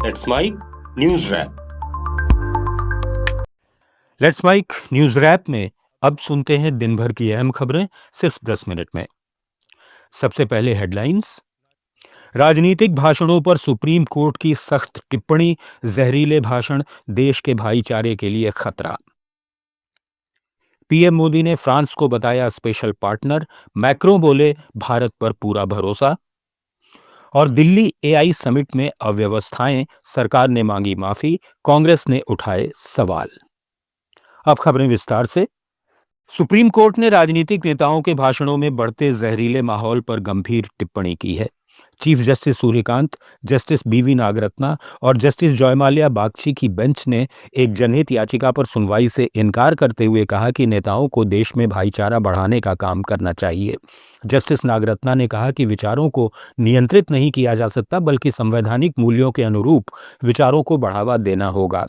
Let's mike news wrap. Let's mike news wrap में अब सुनते हैं दिन भर की अहम खबरें सिर्फ 10 मिनट में। सबसे पहले हेडलाइंस। राजनीतिक भाषणों पर सुप्रीम कोर्ट की सख्त टिप्पणी, जहरीले भाषण देश के भाईचारे के लिए खतरा। पीएम मोदी ने फ्रांस को बताया स्पेशल पार्टनर, मैक्रों बोले भारत पर पूरा भरोसा। और दिल्ली एआई समिट में अव्यवस्थाएं, सरकार ने मांगी माफी, कांग्रेस ने उठाए सवाल। अब खबरें विस्तार से। सुप्रीम कोर्ट ने राजनीतिक नेताओं के भाषणों में बढ़ते जहरीले माहौल पर गंभीर टिप्पणी की है। चीफ जस्टिस सूर्यकांत, जस्टिस बीवी नागरत्ना और जस्टिस जयमाल्या बागची की बेंच ने एक जनहित याचिका पर सुनवाई से इनकार करते हुए कहा कि नेताओं को देश में भाईचारा बढ़ाने का काम करना चाहिए। जस्टिस नागरत्ना ने कहा कि विचारों को नियंत्रित नहीं किया जा सकता, बल्कि संवैधानिक मूल्यों के अनुरूप विचारों को बढ़ावा देना होगा।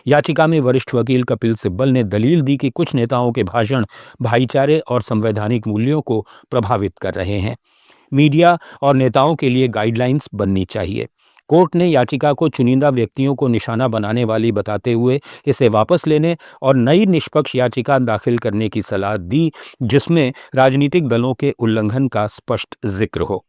याचिका में वरिष्ठ वकील कपिल सिब्बल ने दलील दी कि कुछ नेताओं के भाषण भाईचारे और संवैधानिक मूल्यों को प्रभावित कर रहे हैं। मीडिया और नेताओं के लिए गाइडलाइंस बननी चाहिए। कोर्ट ने याचिका को चुनिंदा व्यक्तियों को निशाना बनाने वाली बताते हुए इसे वापस लेने और नई निष्पक्ष याचिका दाखिल करने की सलाह दी, जिसमें राजनीतिक दलों के उल्लंघन का स्पष्ट जिक्र हो।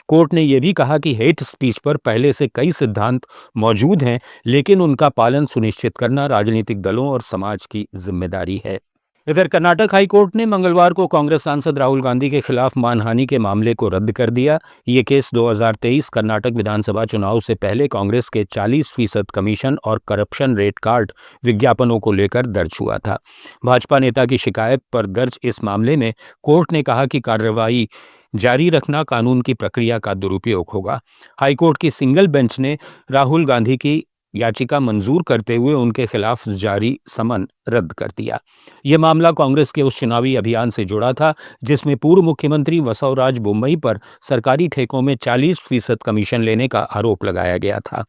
कोर्ट ने यह भी कहा कि हेट स्पीच पर पहले से कई सिद्धांत मौजूद हैं, लेकिन उनका पालन सुनिश्चित करना राजनीतिक दलों और समाज की जिम्मेदारी है। इधर कर्नाटक हाईकोर्ट ने मंगलवार को कांग्रेस सांसद राहुल गांधी के खिलाफ मानहानि के मामले को रद्द कर दिया। ये केस 2023 कर्नाटक विधानसभा चुनाव से पहले कांग्रेस के 40% कमीशन और करप्शन रेट कार्ड विज्ञापनों को लेकर दर्ज हुआ था। भाजपा नेता की शिकायत पर दर्ज इस मामले में कोर्ट ने कहा कि कार्रवाई जारी रखना कानून की प्रक्रिया का दुरुपयोग होगा। हाईकोर्ट की सिंगल बेंच ने राहुल गांधी की याचिका मंजूर करते हुए उनके खिलाफ जारी समन रद्द कर दिया। यह मामला कांग्रेस के उस चुनावी अभियान से जुड़ा था जिसमें पूर्व मुख्यमंत्री बसवराज बोम्मई पर सरकारी ठेकों में 40% कमीशन लेने का आरोप लगाया गया था।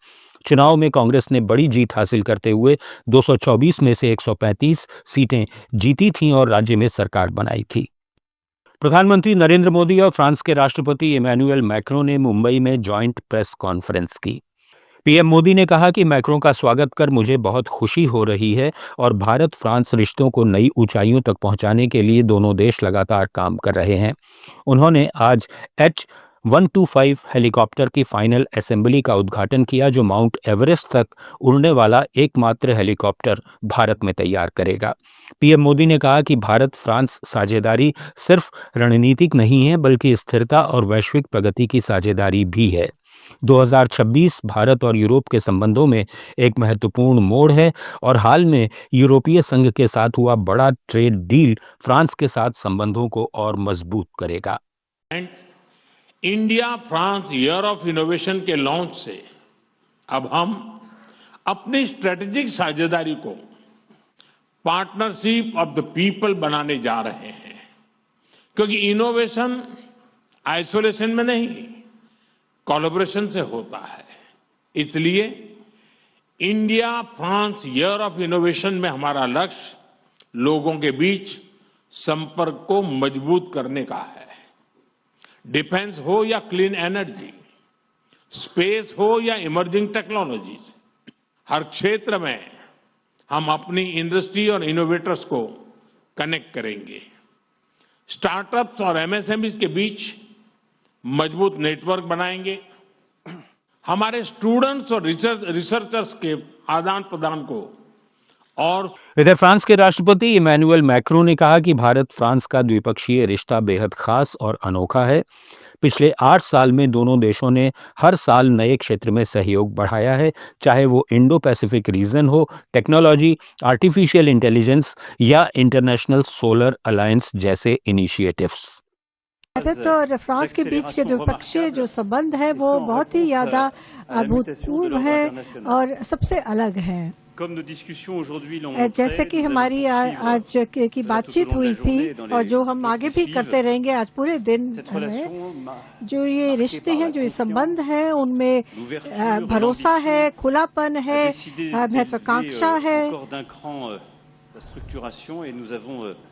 चुनाव में कांग्रेस ने बड़ी जीत हासिल करते हुए 224 में से 135 सीटें जीती थीं और राज्य में सरकार बनाई थी। प्रधानमंत्री नरेंद्र मोदी और फ्रांस के राष्ट्रपति इमैनुअल मैक्रों ने मुंबई में जॉइंट प्रेस कॉन्फ्रेंस की। पीएम मोदी ने कहा कि मैक्रों का स्वागत कर मुझे बहुत खुशी हो रही है और भारत फ्रांस रिश्तों को नई ऊंचाइयों तक पहुंचाने के लिए दोनों देश लगातार काम कर रहे हैं। उन्होंने आज H-125 हेलीकॉप्टर की फाइनल असेंबली का उद्घाटन किया, जो माउंट एवरेस्ट तक उड़ने वाला एकमात्र हेलीकॉप्टर भारत में तैयार करेगा। पीएम मोदी ने कहा कि भारत फ्रांस साझेदारी सिर्फ रणनीतिक नहीं है, बल्कि स्थिरता और वैश्विक प्रगति की साझेदारी भी है। 2026 भारत और यूरोप के संबंधों में एक महत्वपूर्ण मोड़ है और हाल में यूरोपीय संघ के साथ हुआ बड़ा ट्रेड डील फ्रांस के साथ संबंधों को और मजबूत करेगा। India France year of innovation के लॉन्च से अब हम अपनी स्ट्रेटेजिक साझेदारी को पार्टनरशिप ऑफ द पीपल बनाने जा रहे हैं, क्योंकि इनोवेशन आइसोलेशन में नहीं, कोलैबोरेशन से होता है। इसलिए India France year of innovation में हमारा लक्ष्य लोगों के बीच संपर्क को मजबूत करने का है। डिफेंस हो या क्लीन एनर्जी, स्पेस हो या इमर्जिंग टेक्नोलॉजीज, हर क्षेत्र में हम अपनी इंडस्ट्री और इनोवेटर्स को कनेक्ट करेंगे। स्टार्टअप्स और एमएसएमईज के बीच मजबूत नेटवर्क बनाएंगे। हमारे स्टूडेंट्स और रिसर्चर्स के आदान प्रदान को और इधर फ्रांस के राष्ट्रपति इमैनुअल मैक्रों ने कहा कि भारत फ्रांस का द्विपक्षीय रिश्ता बेहद खास और अनोखा है। पिछले 8 साल में दोनों देशों ने हर साल नए क्षेत्र में सहयोग बढ़ाया है, चाहे वो इंडो पैसिफिक रीजन हो, टेक्नोलॉजी, आर्टिफिशियल इंटेलिजेंस या इंटरनेशनल सोलर अलायंस जैसे इनिशिएटिव्स। भारत और फ्रांस के बीच के द्विपक्षीय जो संबंध है वो बहुत ही ज्यादा अभूतपूर्व है और सबसे अलग है। जैसे कि हमारी आज की बातचीत हुई थी और जो हम आगे भी करते रहेंगे आज पूरे दिन में, जो ये रिश्ते हैं, जो ये संबंध है, उनमें भरोसा है, खुलापन है, महत्वाकांक्षा है।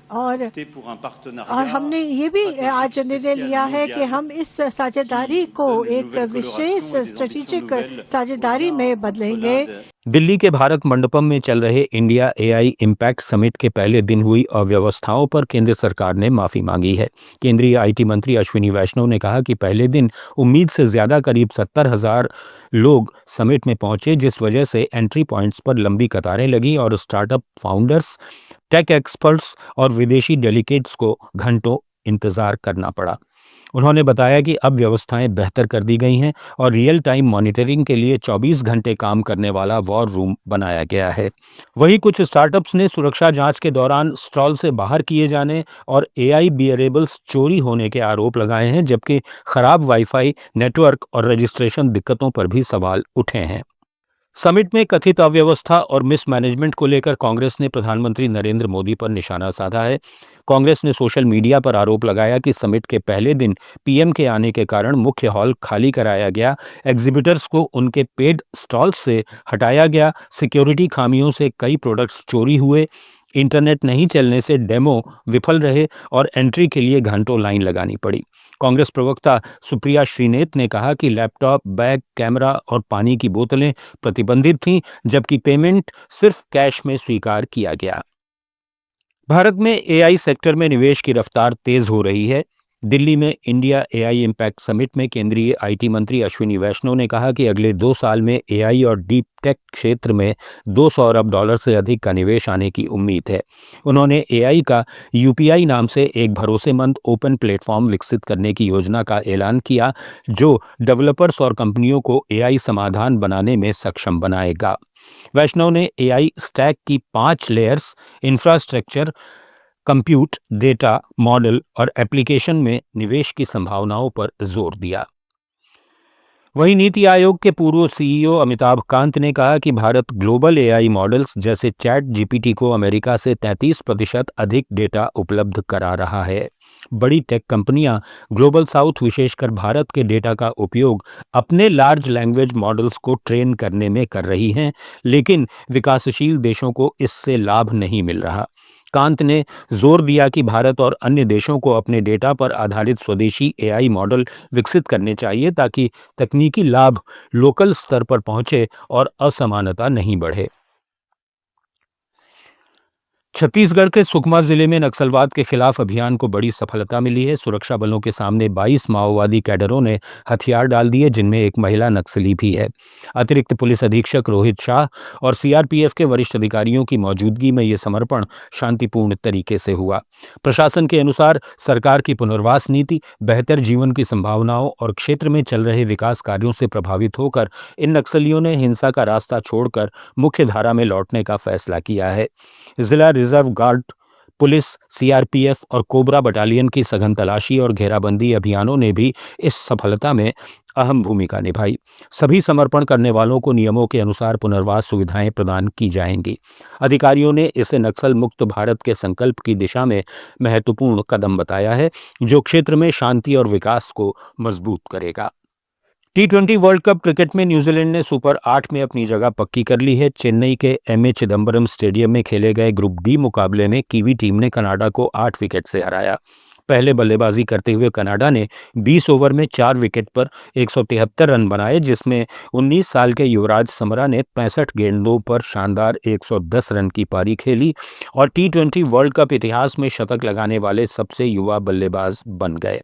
और हमने ये भी आज निर्णय लिया है कि हम इस साझेदारी को एक विशेष स्ट्रेटेजिक साझेदारी में बदलेंगे। दिल्ली के भारत मंडपम में चल रहे इंडिया एआई इम्पैक्ट समिट के पहले दिन हुई अव्यवस्थाओं पर केंद्र सरकार ने माफी मांगी है। केंद्रीय आईटी मंत्री अश्विनी वैष्णव ने कहा कि पहले दिन उम्मीद से ज्यादा करीब 70,000 लोग समिट में पहुंचे, जिस वजह से एंट्री पॉइंट्स पर लंबी कतारें लगी और स्टार्टअप फाउंडर्स, टेक एक्सपर्ट्स और विदेशी डेलीगेट्स को घंटों इंतजार करना पड़ा। उन्होंने बताया कि अब व्यवस्थाएं बेहतर कर दी गई हैं और रियल टाइम मॉनिटरिंग के लिए 24 घंटे काम करने वाला वॉर रूम बनाया गया है। वहीं कुछ स्टार्टअप्स ने सुरक्षा जांच के दौरान स्टॉल से बाहर किए जाने और एआई बियरेबल्स चोरी होने के आरोप लगाए हैं, जबकि खराब वाईफाई नेटवर्क और रजिस्ट्रेशन दिक्कतों पर भी सवाल उठे हैं। समिट में कथित अव्यवस्था और मिसमैनेजमेंट को लेकर कांग्रेस ने प्रधानमंत्री नरेंद्र मोदी पर निशाना साधा है। कांग्रेस ने सोशल मीडिया पर आरोप लगाया कि समिट के पहले दिन पीएम के आने के कारण मुख्य हॉल खाली कराया गया, एग्जिबिटर्स को उनके पेड स्टॉल्स से हटाया गया, सिक्योरिटी खामियों से कई प्रोडक्ट्स चोरी हुए, इंटरनेट नहीं चलने से डेमो विफल रहे और एंट्री के लिए घंटों लाइन लगानी पड़ी। कांग्रेस प्रवक्ता सुप्रिया श्रीनेत ने कहा कि लैपटॉप, बैग, कैमरा और पानी की बोतलें प्रतिबंधित थीं, जबकि पेमेंट सिर्फ कैश में स्वीकार किया गया। भारत में एआई सेक्टर में निवेश की रफ्तार तेज हो रही है। दिल्ली में इंडिया एआई इम्पैक्ट समिट में केंद्रीय आईटी मंत्री अश्विनी वैष्णव ने कहा कि अगले 2 साल में एआई और डीप टेक क्षेत्र में $200 अरब से अधिक का निवेश आने की उम्मीद है। उन्होंने एआई का यूपीआई नाम से एक भरोसेमंद ओपन प्लेटफॉर्म विकसित करने की योजना का ऐलान किया, जो डेवलपर्स और कंपनियों को एआई समाधान बनाने में सक्षम बनाएगा। वैष्णव ने एआई स्टैक की 5 layers, infrastructure, compute, data, model और एप्लीकेशन में निवेश की संभावनाओं पर जोर दिया। वहीं नीति आयोग के पूर्व सीईओ अमिताभ कांत ने कहा कि भारत ग्लोबल एआई मॉडल्स जैसे चैट जीपीटी को अमेरिका से 33% अधिक डेटा उपलब्ध करा रहा है। बड़ी टेक कंपनियां ग्लोबल साउथ, विशेषकर भारत के डेटा का उपयोग अपने लार्ज लैंग्वेज मॉडल्स को ट्रेन करने में कर रही हैं, लेकिन विकासशील देशों को इससे लाभ नहीं मिल रहा। कांत ने जोर दिया कि भारत और अन्य देशों को अपने डेटा पर आधारित स्वदेशी एआई मॉडल विकसित करने चाहिए, ताकि तकनीकी लाभ लोकल स्तर पर पहुंचे और असमानता नहीं बढ़े। छत्तीसगढ़ के सुकमा जिले में नक्सलवाद के खिलाफ अभियान को बड़ी सफलता मिली है। सुरक्षा बलों के सामने 22 माओवादी कैडरों ने हथियार डाल दिए, जिनमें एक महिला नक्सली भी है। अतिरिक्त पुलिस अधीक्षक रोहित शाह और सीआरपीएफ के वरिष्ठ अधिकारियों की मौजूदगी में ये समर्पण शांतिपूर्ण तरीके से हुआ। प्रशासन के अनुसार सरकार की पुनर्वास नीति, बेहतर जीवन की संभावनाओं और क्षेत्र में चल रहे विकास कार्यों से प्रभावित होकर इन नक्सलियों ने हिंसा का रास्ता छोड़कर मुख्य धारा में लौटने का फैसला किया है। जिला रिजर्व गार्ड पुलिस, सीआरपीएफ और कोबरा बटालियन की सघन तलाशी और घेराबंदी अभियानों ने भी इस सफलता में अहम भूमिका निभाई। सभी समर्पण करने वालों को नियमों के अनुसार पुनर्वास सुविधाएं प्रदान की जाएंगी। अधिकारियों ने इसे नक्सल मुक्त भारत के संकल्प की दिशा में महत्वपूर्ण कदम बताया है, जो क्षेत्र में शांति और विकास को मजबूत करेगा। T20 वर्ल्ड कप क्रिकेट में न्यूजीलैंड ने सुपर 8 में अपनी जगह पक्की कर ली है। चेन्नई के एमए चिदम्बरम स्टेडियम में खेले गए ग्रुप डी मुकाबले में कीवी टीम ने कनाडा को 8 विकेट से हराया। पहले बल्लेबाजी करते हुए कनाडा ने 20 ओवर में 4 विकेट पर 173 रन बनाए, जिसमें 19 साल के युवराज समरा ने 65 गेंदों पर शानदार 110 रन की पारी खेली और T20 वर्ल्ड कप इतिहास में शतक लगाने वाले सबसे युवा बल्लेबाज बन गए।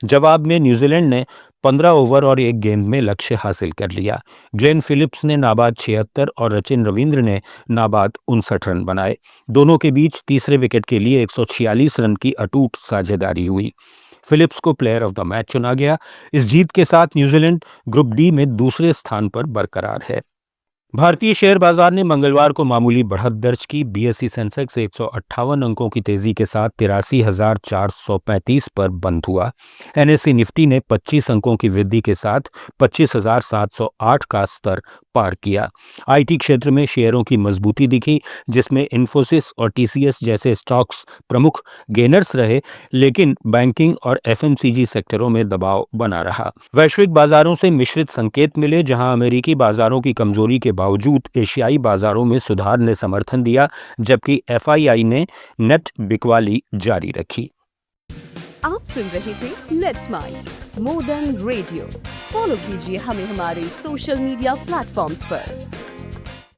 जवाब में न्यूजीलैंड ने 15 ओवर और 1 गेंद में लक्ष्य हासिल कर लिया। ग्लेन फिलिप्स ने नाबाद 76 और रचिन रविंद्र ने नाबाद 59 रन बनाए। दोनों के बीच तीसरे विकेट के लिए 146 रन की अटूट साझेदारी हुई। फिलिप्स को प्लेयर ऑफ द मैच चुना गया। इस जीत के साथ न्यूजीलैंड ग्रुप डी में दूसरे स्थान पर बरकरार है। भारतीय शेयर बाजार ने मंगलवार को मामूली बढ़त दर्ज की। बीएसई सेंसेक्स 158 अंकों की तेजी के साथ 83,435 पर बंद हुआ। एनएसई निफ्टी ने 25 अंकों की वृद्धि के साथ 25,708 का स्तर पार किया। आईटी क्षेत्र में शेयरों की मजबूती दिखी, जिसमें इन्फोसिस और टीसीएस जैसे स्टॉक्स प्रमुख गेनर्स रहे, लेकिन बैंकिंग और एफएमसीजी सेक्टरों में दबाव बना रहा। वैश्विक बाजारों से मिश्रित संकेत मिले, जहां अमेरिकी बाजारों की कमजोरी के बावजूद एशियाई बाजारों में सुधार ने समर्थन दिया, जबकि एफआईआई ने नेट बिकवाली जारी रखी। आप सुन रहे थे let's mind more than radio. Follow कीजिए हमें हमारे सोशल मीडिया प्लेटफॉर्म्स पर।